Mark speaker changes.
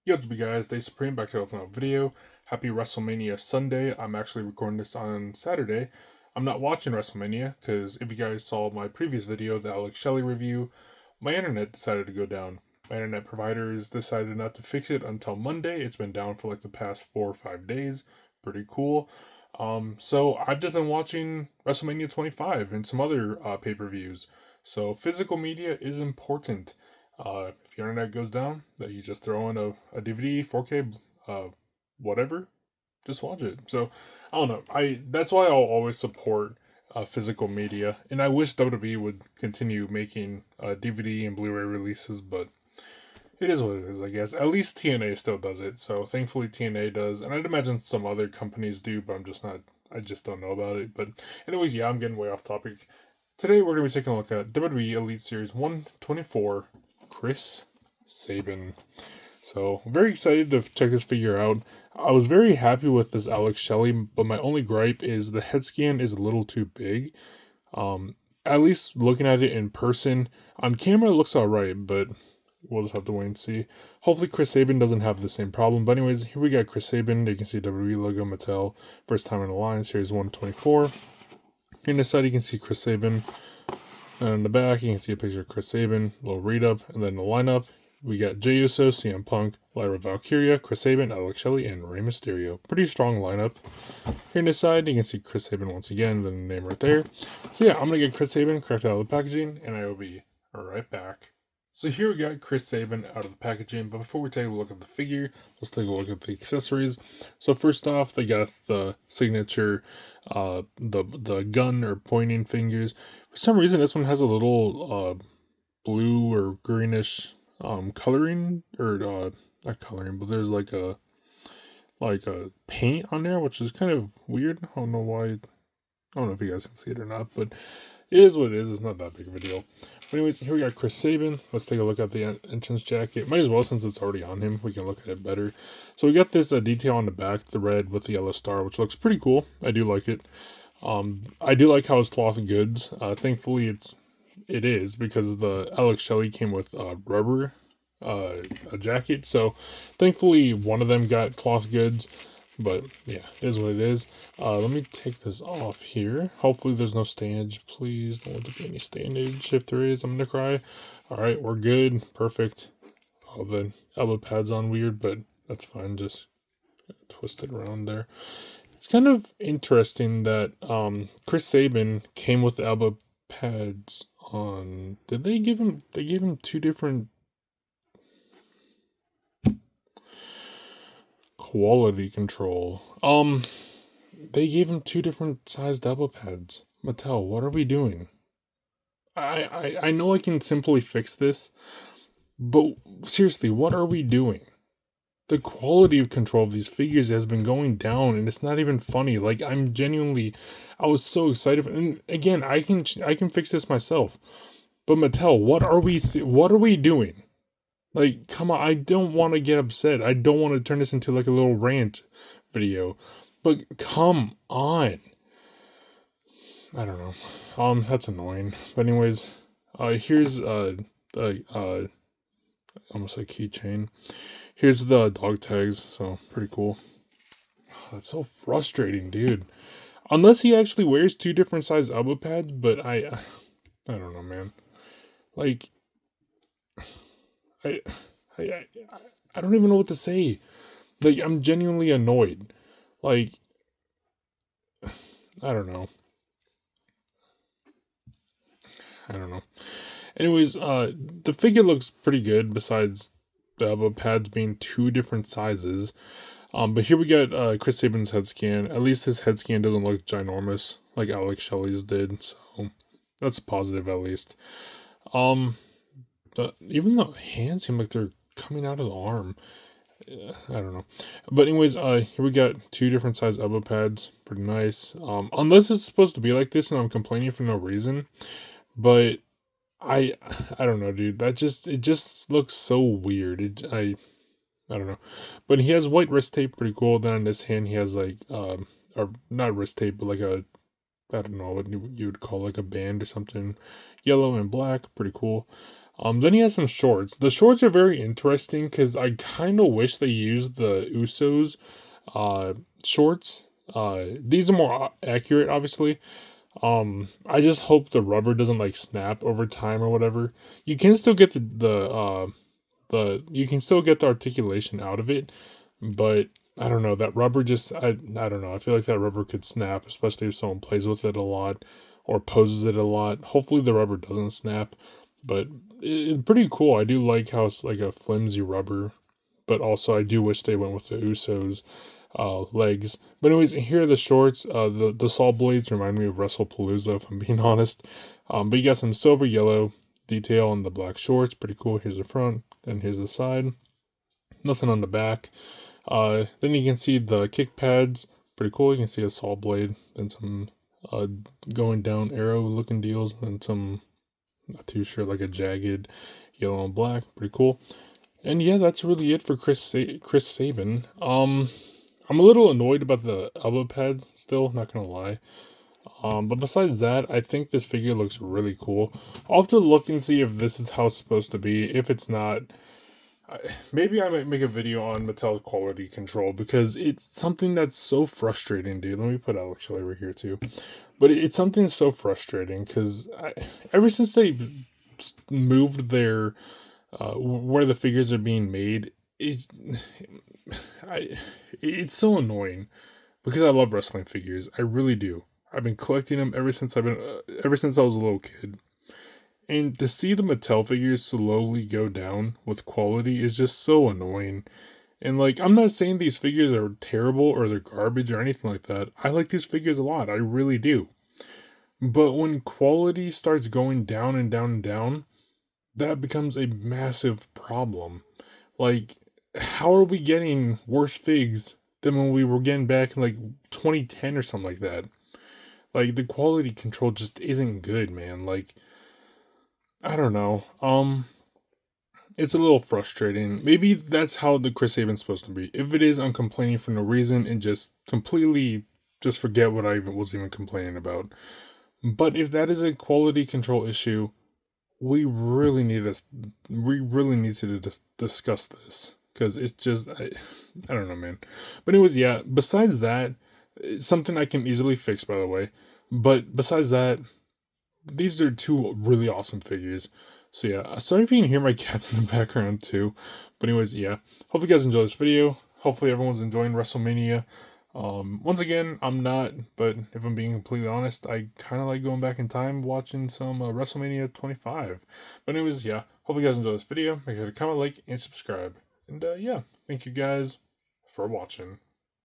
Speaker 1: Yo, what's up, guys? Day Supreme back to another video. Happy WrestleMania Sunday. I'm actually recording this on Saturday. I'm not watching WrestleMania because if you guys saw my previous video, the Alex Shelley review, my internet decided to go down. My internet providers decided not to fix it until Monday. It's been down for like the past 4 or 5 days. Pretty cool. So I've just been watching WrestleMania 25 and some other pay-per-views. So physical media is important. If your internet goes down, that you just throw in a DVD, 4K, whatever, just watch it. So I don't know. That's why I'll always support physical media, and I wish WWE would continue making DVD and Blu-ray releases, but it is what it is, I guess. At least TNA still does it, so thankfully TNA does, and I'd imagine some other companies do, but I'm just not. I just don't know about it. But anyways, yeah, I'm getting way off topic. Today we're gonna be taking a look at WWE Elite Series 124. Chris Sabin. So I'm very excited to check this figure out. I was very happy with this Alex Shelley, but my only gripe is the head scan is a little too big. At least looking at it in person, on camera it looks alright, but we'll just have to wait and see. Hopefully Chris Sabin doesn't have the same problem. But anyways, here we got Chris Sabin. You can see WWE logo, Mattel, first time in the line, Series 124. Here on the side you can see Chris Sabin. And in the back, you can see a picture of Chris Sabin, a little read up, and then the lineup. We got Jey Uso, CM Punk, Lyra Valkyria, Chris Sabin, Alex Shelley, and Rey Mysterio. Pretty strong lineup. Here on this side, you can see Chris Sabin once again, then the name right there. So yeah, I'm going to get Chris Sabin correct out of the packaging, and I will be right back. So here we got Chris Sabin out of the packaging, but before we take a look at the figure, let's take a look at the accessories. So first off, they got the signature, the gun or pointing fingers. For some reason, this one has a little blue or greenish coloring, or not coloring, but there's like a paint on there, which is kind of weird. I don't know why. I don't know if you guys can see it or not, but it is what it is. It's not that big of a deal. But anyways, here we got Chris Sabin. Let's take a look at the entrance jacket. Might as well, since it's already on him, we can look at it better. So we got this detail on the back, the red with the yellow star, which looks pretty cool. I do like it. I do like how it's cloth goods. Thankfully, it is, because the Alex Shelley came with rubber a jacket. So thankfully, one of them got cloth goods. But yeah, it is what it is. Let me take this off here. Hopefully there's no standage. Please don't let there be any standage. If there is, I'm gonna cry. Alright, we're good. Perfect. Oh, the elbow pad's on weird, but that's fine. Just twist it around there. It's kind of interesting that Chris Sabin came with the elbow pads on. Did they give him? They gave him two different quality control. They gave him two different sized elbow pads. Mattel, what are we doing? I know I can simply fix this, but seriously, what are we doing? The quality of control of these figures has been going down, and it's not even funny. Like, I was so excited. And again, I can fix this myself. But Mattel, what are we doing? Like, come on, I don't want to get upset. I don't want to turn this into like a little rant video. But come on. I don't know. That's annoying. But anyways, here's almost a keychain. Here's the dog tags, so pretty cool. That's so frustrating, dude. Unless he actually wears two different size elbow pads, but I don't know, man. Like, I, I, I don't even know what to say. Like, I'm genuinely annoyed. Like, I don't know. I don't know. Anyways, the figure looks pretty good, besides the elbow pads being two different sizes. But here we got Chris Sabin's head scan. At least his head scan doesn't look ginormous like Alex Shelley's did, so that's a positive at least. Even the hands seem like they're coming out of the arm. I don't know. But anyways, here we got two different size elbow pads. Pretty nice. Unless it's supposed to be like this and I'm complaining for no reason. But I don't know, dude. It just looks so weird. I don't know. But he has white wrist tape, pretty cool. Then on this hand he has like or not wrist tape, but like a, I don't know what you would call like a band or something. Yellow and black, pretty cool. Then he has some shorts. The shorts are very interesting because I kind of wish they used the Usos uh, shorts. These are more accurate, obviously. I just hope the rubber doesn't like snap over time or whatever. You can still get the you can still get the articulation out of it, but I don't know, that rubber just I don't know. I feel like that rubber could snap, especially if someone plays with it a lot or poses it a lot. Hopefully the rubber doesn't snap, but it's pretty cool. I do like how it's like a flimsy rubber, but also I do wish they went with the Usos legs. But anyways, here are the shorts. The saw blades remind me of WrestlePalooza, if I'm being honest. But you got some silver yellow detail on the black shorts. Pretty cool. Here's the front, and here's the side. Nothing on the back. Then you can see the kick pads. Pretty cool. You can see a saw blade, then some going down arrow looking deals, and some, not too sure, like a jagged yellow and black. Pretty cool. And yeah, that's really it for Chris Sabin. I'm a little annoyed about the elbow pads still, not gonna lie. But besides that, I think this figure looks really cool. I'll have to look and see if this is how it's supposed to be. If it's not, maybe I might make a video on Mattel's quality control because it's something that's so frustrating, dude. Let me put Alex Shelley over here too. But it's something so frustrating because ever since they moved their where the figures are being made, I, it's so annoying because I love wrestling figures. I really do. I've been collecting them ever since I was a little kid. And to see the Mattel figures slowly go down with quality is just so annoying. And like, I'm not saying these figures are terrible or they're garbage or anything like that. I like these figures a lot. I really do. But when quality starts going down and down and down, that becomes a massive problem. Like, how are we getting worse figs than when we were getting back in like 2010 or something like that? Like, the quality control just isn't good, man. Like, I don't know. It's a little frustrating. Maybe that's how the Chris Sabin's supposed to be. If it is, I'm complaining for no reason and just completely just forget what I was even complaining about. But if that is a quality control issue, we really need this. We really need to discuss this because it's just I don't know, man. But anyways, yeah. Besides that, it's something I can easily fix, by the way. But besides that, these are two really awesome figures. So yeah, sorry if you can hear my cats in the background too. But anyways, yeah. Hope you guys enjoy this video. Hopefully everyone's enjoying WrestleMania. Once again, I'm not, but if I'm being completely honest, I kind of like going back in time watching some WrestleMania 25. But anyways, yeah. Hope you guys enjoy this video. Make sure to comment, like, and subscribe. And yeah, thank you guys for watching.